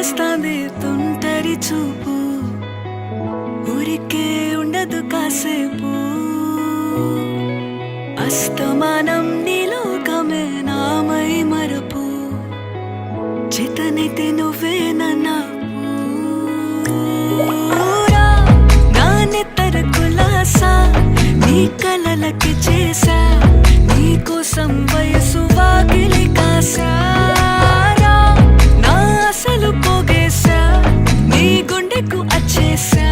వస్తాంది తుంటరి చూపు, ఊరికే ఉండదు కాసేపు. అస్తమానం నీలోకమే నామై మరపు, చేతనైతే నువ్వే నూరా నా నెత్తర కులాసా, నీ కలలకి చేసా, నీ కోసం వయసు వాకిలి కాసా. నా అసలు పోగేసా, నీ గుండెకు అచ్చేసా.